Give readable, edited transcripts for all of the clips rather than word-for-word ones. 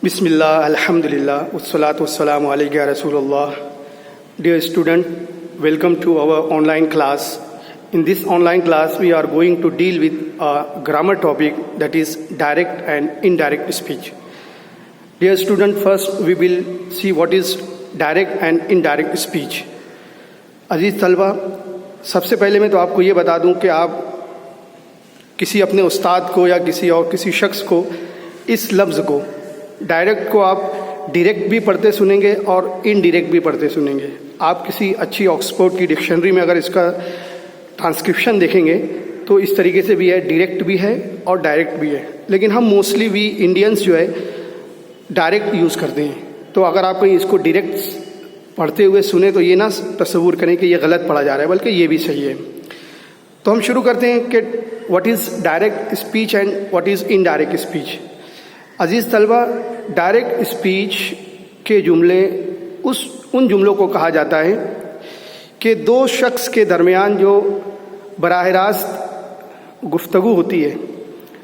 بسم اللہ الحمد للہ والصلاۃ والسلام علیک یا رسول اللہ. Dear student, welcome to our online class. In this online class, we are going to deal with a grammar topic that is direct and indirect speech. Dear student, first we will see what is direct and indirect speech. عزیز طلبہ، سب سے پہلے میں تو آپ کو یہ بتا دوں کہ آپ کسی اپنے استاد کو یا کسی شخص کو اس لفظ کو ڈائریکٹ کو آپ ڈائریکٹ بھی پڑھتے سنیں گے اور انڈائریکٹ بھی پڑھتے سنیں گے. آپ کسی اچھی آکسفورڈ کی ڈکشنری میں اگر اس کا ٹرانسکرپشن دیکھیں گے تو اس طریقے سے بھی ہے، ڈائریکٹ بھی ہے اور ڈائریکٹ بھی ہے. لیکن ہم موسٹلی بھی انڈینس جو ہے ڈائریکٹ یوز کرتے ہیں. تو اگر آپ کہیں اس کو ڈائریکٹ پڑھتے ہوئے سنیں تو یہ نہ تصور کریں کہ یہ غلط پڑھا جا رہا ہے، بلکہ یہ بھی صحیح ہے. تو ہم شروع کرتے ہیں کہ what is direct speech and what is indirect speech. عزیز طلبہ، ڈائریکٹ اسپیچ کے جملے ان جملوں کو کہا جاتا ہے کہ دو شخص کے درمیان جو براہ راست گفتگو ہوتی ہے.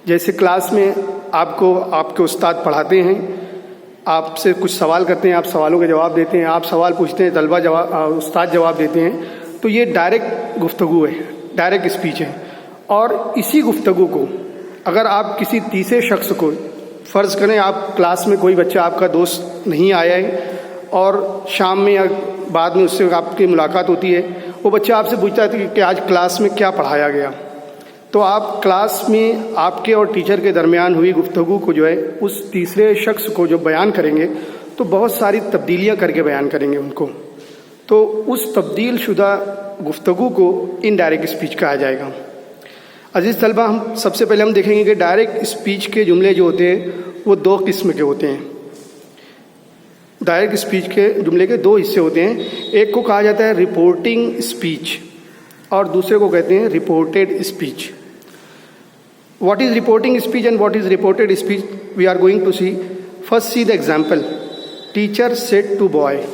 جیسے کلاس میں آپ کے استاد پڑھاتے ہیں، آپ سے کچھ سوال کرتے ہیں، آپ سوالوں کے جواب دیتے ہیں، آپ سوال پوچھتے ہیں، استاد جواب دیتے ہیں. تو یہ ڈائریکٹ گفتگو ہے، ڈائریکٹ اسپیچ ہے. اور اسی گفتگو کو اگر آپ کسی تیسرے شخص کو، فرض کریں آپ کلاس میں کوئی بچہ آپ کا دوست نہیں آیا ہے اور شام میں یا بعد میں اس سے آپ کی ملاقات ہوتی ہے، وہ بچہ آپ سے پوچھتا ہے کہ آج کلاس میں کیا پڑھایا گیا. تو آپ کلاس میں آپ کے اور ٹیچر کے درمیان ہوئی گفتگو کو جو ہے اس تیسرے شخص کو جو بیان کریں گے تو بہت ساری تبدیلیاں کر کے بیان کریں گے ان کو. تو اس تبدیل شدہ گفتگو کو انڈائریکٹ اسپیچ کہا جائے گا. عزیز طلبہ، سب سے پہلے ہم دیکھیں گے کہ ڈائریکٹ اسپیچ کے جملے جو ہوتے ہیں وہ دو قسم کے ہوتے ہیں. ڈائریکٹ اسپیچ کے جملے کے دو حصے ہوتے ہیں. ایک کو کہا جاتا ہے رپورٹنگ اسپیچ اور دوسرے کو کہتے ہیں reported speech. What is reporting speech and what is reported speech we are going to see. First see the example. Teacher said to boy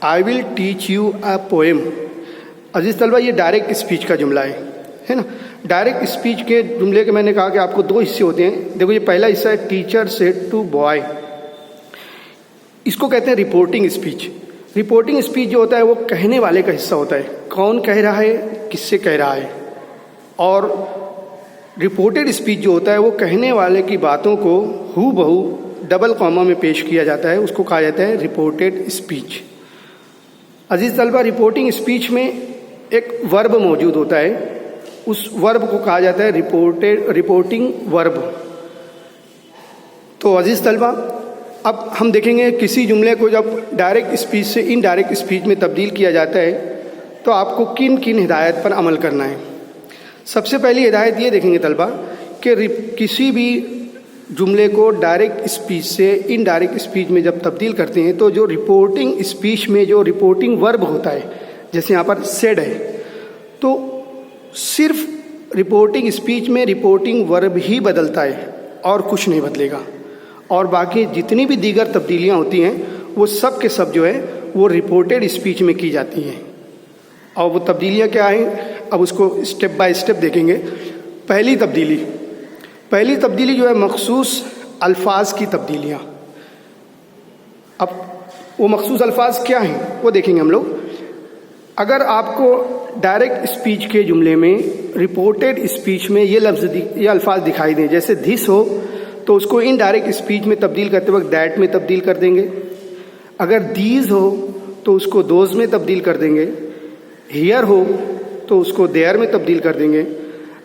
I will teach you a poem. عزیز طلبہ، یہ direct speech کا جملہ ہے نا. Direct speech کے جملے کے میں نے کہا کہ آپ کو دو حصے ہوتے ہیں. دیکھو، یہ پہلا حصہ ہے ٹیچر سیڈ ٹو بوائے، اس کو کہتے ہیں رپورٹنگ اسپیچ. رپورٹنگ اسپیچ جو ہوتا ہے وہ کہنے والے کا حصہ ہوتا ہے، کون کہہ رہا ہے، کس سے کہہ رہا ہے. اور رپورٹڈ اسپیچ جو ہوتا ہے وہ کہنے والے کی باتوں کو ہو بہو ڈبل کاما میں پیش کیا جاتا ہے، اس کو کہا جاتا ہے رپورٹڈ اسپیچ. عزیز طلبہ، رپورٹنگ اسپیچ میں ایک ورب موجود ہوتا ہے، اس ورب کو کہا جاتا ہے رپورٹنگ ورب. تو عزیز طلبہ، اب ہم دیکھیں گے کسی جملے کو جب ڈائریکٹ اسپیچ سے انڈائریکٹ اسپیچ میں تبدیل کیا جاتا ہے تو آپ کو کن کن ہدایت پر عمل کرنا ہے. سب سے پہلی ہدایت یہ دیکھیں گے طلبہ کہ کسی بھی جملے کو ڈائریکٹ اسپیچ سے انڈائریکٹ اسپیچ میں جب تبدیل کرتے ہیں تو جو رپورٹنگ اسپیچ میں جو رپورٹنگ ورب ہوتا ہے، جیسے یہاں پر سیڈ ہے، تو صرف رپورٹنگ اسپیچ میں رپورٹنگ ورب ہی بدلتا ہے اور کچھ نہیں بدلے گا. اور باقی جتنی بھی دیگر تبدیلیاں ہوتی ہیں وہ سب کے سب جو ہے وہ رپورٹڈ اسپیچ میں کی جاتی ہیں. اور وہ تبدیلیاں کیا ہیں، اب اس کو اسٹیپ بائی اسٹیپ دیکھیں گے. پہلی تبدیلی جو ہے مخصوص الفاظ کی تبدیلیاں. اب وہ مخصوص الفاظ کیا ہیں وہ دیکھیں گے ہم لوگ. اگر آپ کو ڈائریکٹ اسپیچ کے جملے میں رپورٹڈ اسپیچ میں یہ الفاظ دکھائی دیں، جیسے دس ہو تو اس کو انڈائریکٹ اسپیچ میں تبدیل کرتے وقت دیٹ میں تبدیل کر دیں گے. اگر دیز ہو تو اس کو دوز میں تبدیل کر دیں گے. ہیئر ہو تو اس کو دیئر میں تبدیل کر دیں گے.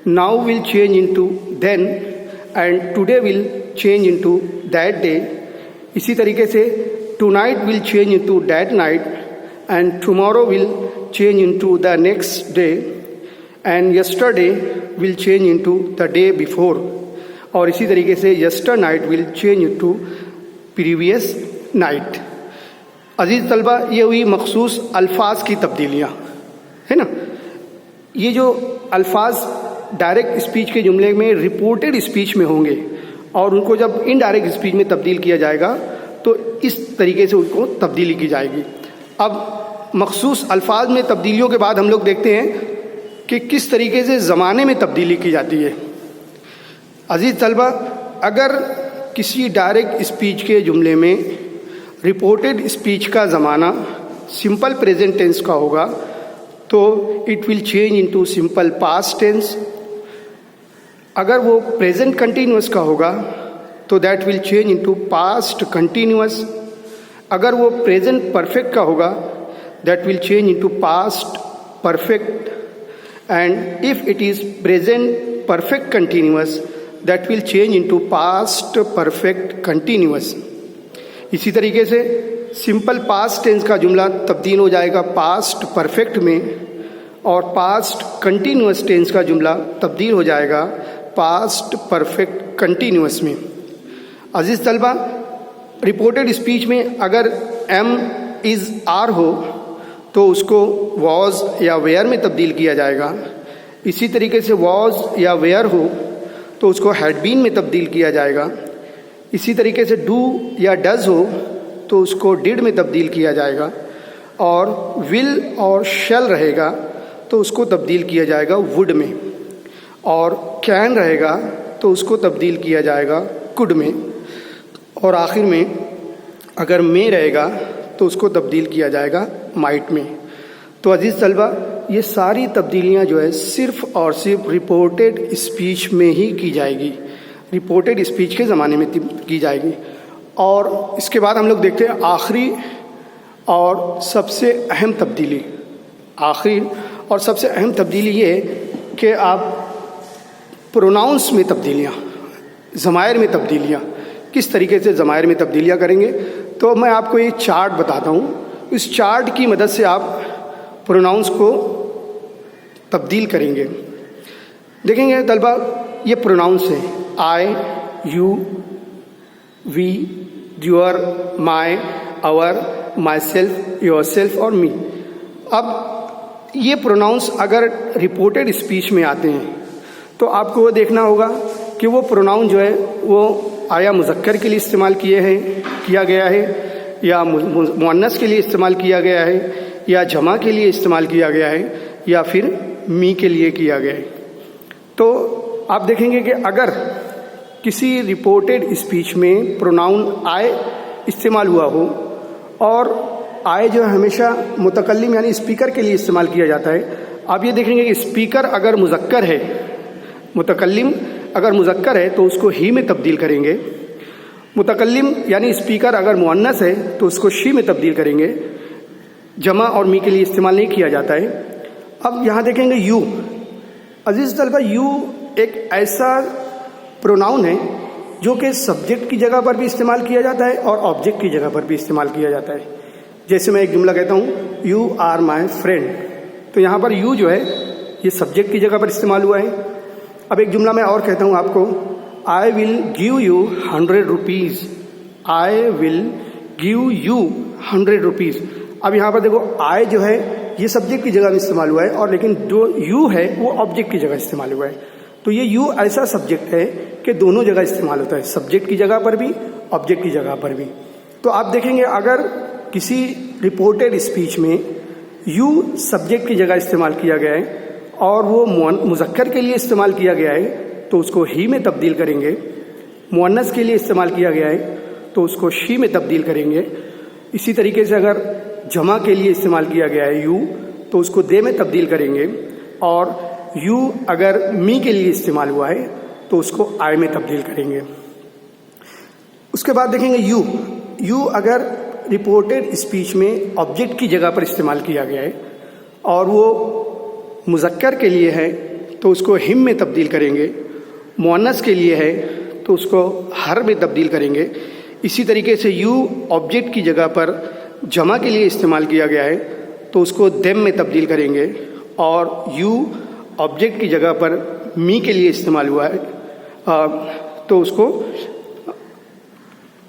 Now will change into then and today will change into that day. اسی طریقے سے tonight will change into that night and tomorrow will change into the next day and yesterday will change into the day before. اور اسی طریقے سے yester night will change into previous night. عزیز طلبہ، یہ ہوئی مخصوص الفاظ کی تبدیلیاں، ہے نا. یہ جو الفاظ ڈائریکٹ اسپیچ کے جملے میں رپورٹڈ اسپیچ میں ہوں گے اور ان کو جب انڈائریکٹ اسپیچ میں تبدیل کیا جائے گا تو اس طریقے سے ان کو تبدیلی کی جائے گی. اب مخصوص الفاظ میں تبدیلیوں کے بعد ہم لوگ دیکھتے ہیں کہ کس طریقے سے زمانے میں تبدیلی کی جاتی ہے. عزیز طلبہ، اگر کسی ڈائریکٹ اسپیچ کے جملے میں رپورٹڈ اسپیچ کا زمانہ سمپل پریزنٹ ٹینس کا ہوگا تو it will change into simple past tense. اگر وہ پریزنٹ کنٹینیوس کا ہوگا تو that will change into past continuous. اگر وہ پریزنٹ پرفیکٹ کا ہوگا that will change into past perfect. And if it is present perfect continuous that will change into past perfect continuous. اسی طریقے سے سمپل پاسٹ ٹینس کا جملہ تبدیل ہو جائے گا پاسٹ پرفیکٹ میں، اور پاسٹ کنٹینیوس ٹینس کا جملہ تبدیل ہو جائے گا پاسٹ پرفیکٹ کنٹینیوس میں. عزیز طلبہ، رپورٹڈ اسپیچ میں اگر ایم از آر ہو تو اس کو واز یا ویئر میں تبدیل کیا جائے گا. اسی طریقے سے واز یا ویئر ہو تو اس کو ہیڈ بین میں تبدیل کیا جائے گا. اسی طریقے سے ڈو یا ڈز ہو تو اس کو ڈڈ میں تبدیل کیا جائے گا. اور ول اور شل رہے گا تو اس کو تبدیل کیا جائے گا وڈ میں. اور کین رہے گا تو اس کو تبدیل کیا جائے گا کڈ میں. اور آخر میں اگر میں رہے گا تو اس کو تبدیل کیا جائے گا مائٹ میں. تو عزیز طلبہ، یہ ساری تبدیلیاں جو ہے صرف اور صرف رپورٹڈ اسپیچ میں ہی کی جائے گی، رپورٹڈ اسپیچ کے زمانے میں کی جائے گی. اور اس کے بعد ہم لوگ دیکھتے ہیں آخری اور سب سے اہم تبدیلی. آخری اور سب سے اہم تبدیلی یہ ہے کہ آپ پروناؤنس میں تبدیلیاں، ضمائر میں تبدیلیاں کس طریقے سے ضمائر میں تبدیلیاں کریں گے. تو میں آپ کو یہ چارٹ بتاتا ہوں. اس چارٹ کی مدد سے آپ پروناؤنس کو تبدیل کریں گے. دیکھیں گے طلبہ، یہ پروناؤنس ہے آئی، یو، وی، یور، مائی، اور، مائی سیلف، یور سیلف اور می. اب یہ پروناؤنس اگر رپورٹڈ اسپیچ میں آتے ہیں تو آپ کو وہ دیکھنا ہوگا کہ وہ پروناؤن جو ہے وہ آیا مذکر کے لیے استعمال کیا گیا ہے، یا مؤنث کے لیے استعمال کیا گیا ہے، یا جمع کے لیے استعمال کیا گیا ہے، یا پھر می کے لیے کیا گیا ہے. تو آپ دیکھیں گے کہ اگر کسی رپورٹڈ اسپیچ میں پروناؤن آئے استعمال ہوا ہو، اور آئے جو ہے ہمیشہ متکلم یعنی اسپیکر کے لیے استعمال کیا جاتا ہے. آپ یہ دیکھیں گے کہ اسپیکر اگر مذکر ہے، متکلم اگر مذکر ہے تو اس کو ہی میں تبدیل کریں گے. متکلم یعنی اسپیکر اگر مؤنث ہے تو اس کو شی میں تبدیل کریں گے. جمع اور می کے لیے استعمال نہیں کیا جاتا ہے. اب یہاں دیکھیں گے یو. عزیز طلبہ، یو ایک ایسا پروناؤن ہے جو کہ سبجیکٹ کی جگہ پر بھی استعمال کیا جاتا ہے اور آبجیکٹ کی جگہ پر بھی استعمال کیا جاتا ہے. جیسے میں ایک جملہ کہتا ہوں یو آر مائی فرینڈ، تو یہاں پر یو جو ہے یہ سبجیکٹ کی جگہ پر استعمال ہوا ہے. اب ایک جملہ میں اور کہتا ہوں آپ کو، I will give you 100 rupees. I will give you 100 rupees. اب یہاں پر دیکھو آئی جو ہے یہ سبجیکٹ کی جگہ میں استعمال ہوا ہے، اور لیکن جو یو ہے وہ آبجیکٹ کی جگہ استعمال ہوا ہے. تو یہ یو ایسا سبجیکٹ ہے کہ دونوں جگہ استعمال ہوتا ہے، سبجیکٹ کی جگہ پر بھی، آبجیکٹ کی جگہ پر بھی. تو آپ دیکھیں گے اگر کسی رپورٹڈ اسپیچ میں یو سبجیکٹ کی جگہ استعمال کیا گیا ہے اور وہ مذکر کے لیے استعمال کیا گیا ہے تو اس کو ہی میں تبدیل کریں گے. مؤنث کے لیے استعمال کیا گیا ہے تو اس کو شی میں تبدیل کریں گے. اسی طریقے سے اگر جمع کے لیے استعمال کیا گیا ہے یو تو اس کو دے میں تبدیل کریں گے. اور یو اگر می کے لیے استعمال ہوا ہے تو اس کو آئی میں تبدیل کریں گے. اس کے بعد دیکھیں گے یو اگر رپورٹڈ اسپیچ میں آبجیکٹ کی جگہ پر استعمال کیا گیا ہے اور وہ مذکر کے لیے ہے تو اس کو ہم میں تبدیل کریں گے. مؤنث کے لیے ہے تو اس کو ہر میں تبدیل کریں گے. اسی طریقے سے یو آبجیکٹ کی جگہ پر جمع کے لیے استعمال کیا گیا ہے تو اس کو دیم میں تبدیل کریں گے. اور یو آبجیکٹ کی جگہ پر می کے لیے استعمال ہوا ہے تو اس کو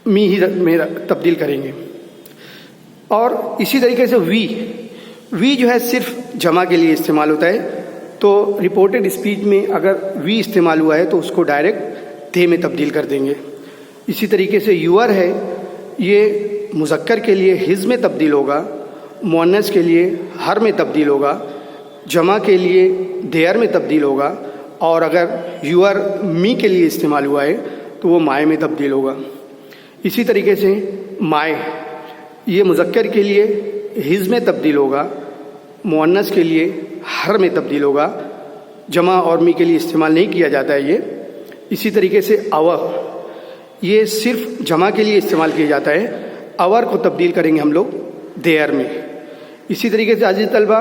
می ہی میں تبدیل کریں گے. اور اسی طریقے سے وی جو ہے صرف جمع کے لیے استعمال ہوتا ہے. تو رپورٹڈ اسپیچ میں اگر وی استعمال ہوا ہے تو اس کو ڈائریکٹ دے میں تبدیل کر دیں گے. اسی طریقے سے یور ہے یہ مذکر کے لیے ہز میں تبدیل ہوگا، مؤنث کے لیے ہر میں تبدیل ہوگا، جمع کے لیے دیئر میں تبدیل ہوگا. اور اگر یور می کے لیے استعمال ہوا ہے تو وہ مائے میں تبدیل ہوگا. اسی طریقے سے مائے یہ مذکر کے لیے حز میں تبدیل ہوگا، مؤنث کے لیے ہر میں تبدیل ہوگا، جمع اور می کے لیے استعمال نہیں کیا جاتا ہے یہ. اسی طریقے سے اور یہ صرف جمع کے لیے استعمال کیا جاتا ہے، اور کو تبدیل کریں گے ہم لوگ دیئر میں. اسی طریقے سے عزیز طلبہ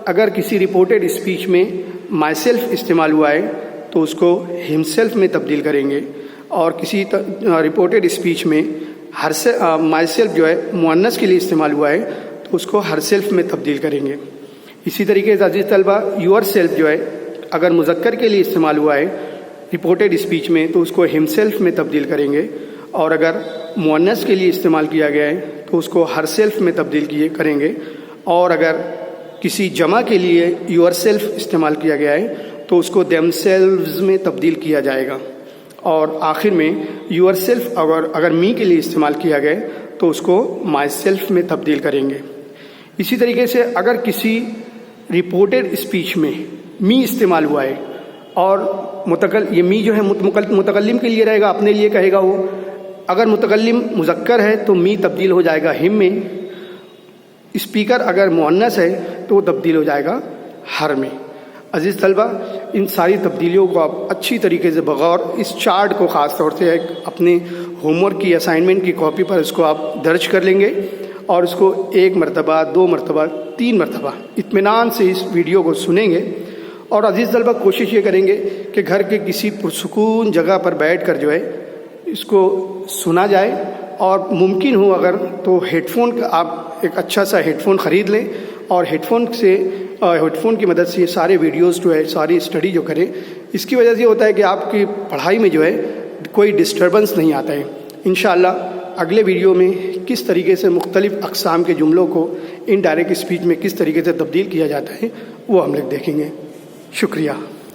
اگر کسی رپورٹڈ اسپیچ میں مائی سیلف استعمال ہوا ہے تو اس کو ہم سیلف میں تبدیل کریں گے، اور کسی رپورٹڈ اسپیچ میں مائی سیلف جو ہے مؤنث کے لیے استعمال ہوا ہے تو اس کو ہر سیلف میں تبدیل کریں گے. اسی طریقے سے عزیز طلبہ یور سیلف جو ہے اگر مذکر کے لیے استعمال ہوا ہے رپورٹڈ اسپیچ میں تو اس کو ہم سیلف میں تبدیل کریں گے، اور اگر مؤنث کے لیے استعمال کیا گیا ہے تو اس کو ہر سیلف میں تبدیل کریں گے، اور اگر کسی جمع کے لیے یور سیلف استعمال کیا گیا ہے تو اس کو دیم سیلوز میں تبدیل کیا جائے گا، اور آخر میں یور سیلف اگر می کے لیے استعمال کیا گیا تو اس کو مائی سیلف میں تبدیل کریں گے. اسی طریقے سے اگر کسی رپورٹڈ اسپیچ میں می استعمال ہوا ہے اور یہ می جو ہے متکلم کے لیے رہے گا، اپنے لیے کہے گا وہ، اگر متکلم مذکر ہے تو می تبدیل ہو جائے گا ہم میں، اسپیکر اگر مؤنث ہے تو وہ تبدیل ہو جائے گا ہر میں. عزیز طلبہ ان ساری تبدیلیوں کو آپ اچھی طریقے سے بغور اس چارٹ کو خاص طور سے اپنے ہوم ورک کی اسائنمنٹ کی کاپی پر اس کو آپ درج کر لیں گے، اور اس کو 1 مرتبہ 2 مرتبہ 3 مرتبہ اطمینان سے اس ویڈیو کو سنیں گے. اور عزیز طلبہ کوشش یہ کریں گے کہ گھر کے کسی پرسکون جگہ پر بیٹھ کر جو ہے اس کو سنا جائے، اور ممکن ہو اگر تو ہیڈ فون کا آپ ایک اچھا سا ہیڈ فون خرید لیں، اور ہیڈ فون کی مدد سے یہ سارے ویڈیوز جو ہے ساری اسٹڈی جو کریں. اس کی وجہ سے یہ ہوتا ہے کہ آپ کی پڑھائی میں جو ہے کوئی ڈسٹربنس نہیں آتا ہے. انشاءاللہ اگلے ویڈیو میں کس طریقے سے مختلف اقسام کے جملوں کو انڈائریکٹ اسپیچ میں کس طریقے سے تبدیل کیا جاتا ہے وہ ہم لوگ دیکھیں گے. شکریہ.